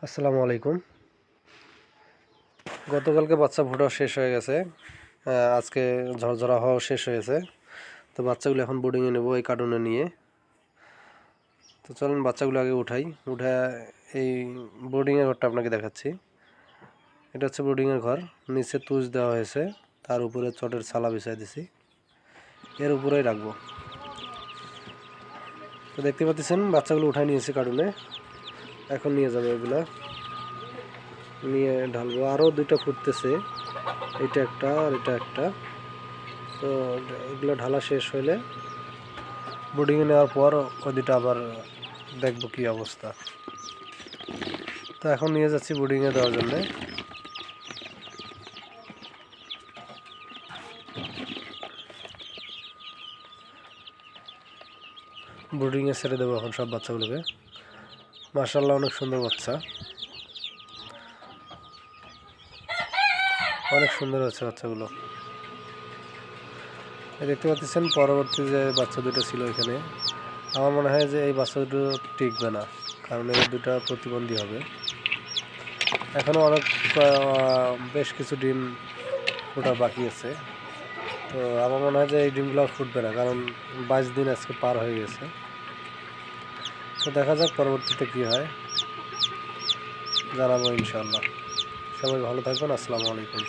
আসসালামু আলাইকুম। গতকালকে বাচ্চা ফোটাও শেষ হয়ে গেছে, আজকে ঝরঝরা হওয়াও শেষ হয়েছে। তো বাচ্চাগুলো এখন বোর্ডিংয়ে নেব এই কার্টুনে নিয়ে। তো চলুন বাচ্চাগুলো আগে উঠাই। এই বোর্ডিংয়ের ঘরটা আপনাকে দেখাচ্ছি। এটা হচ্ছে বোর্ডিংয়ের ঘর। নিচে তুষ দেওয়া হয়েছে, তার উপরে চটের ছালা বিছাই দিছি, এর উপরেই রাখবো। তো দেখতে পাচ্ছেন বাচ্চাগুলো উঠাই নিয়েছি কার্টুনে। এখন নিয়ে যাবো, এগুলা নিয়ে ঢালবো। আরও দুইটা ফুটতেছে, এটা একটা আর এটা একটা। তো এগুলো ঢালা শেষ হলে বোর্ডিংয়ে নেওয়ার পর ওই দুটো আবার দেখবো কী অবস্থা। তো এখন নিয়ে যাচ্ছি বোর্ডিংয়ে দেওয়ার জন্যে। বোর্ডিংয়ে ছেড়ে দেবো এখন সব বাচ্চাগুলোকে। মাশাআল্লাহ, অনেক সুন্দর বাচ্চা, অনেক সুন্দর হচ্ছে বাচ্চাগুলো। দেখতে পাচ্ছেন পরবর্তী যে বাচ্চা দুটো ছিল এখানে, আমার মনে হয় যে এই বাচ্চা দুটো টিকবে না, কারণ এই দুটো প্রতিবন্ধী হবে। এখনও বেশ কিছু ডিম ফোটা বাকি আছে। তো আমার মনে হয় যে এই ডিমগুলো ফুটবে না, কারণ 22 দিন আজকে পার হয়ে গেছে। তো দেখা যাক পরবর্তীতে কী হয়, জানাবো ইনশাআল্লাহ। সবাই ভালো থাকবেন। আসসালামু আলাইকুম।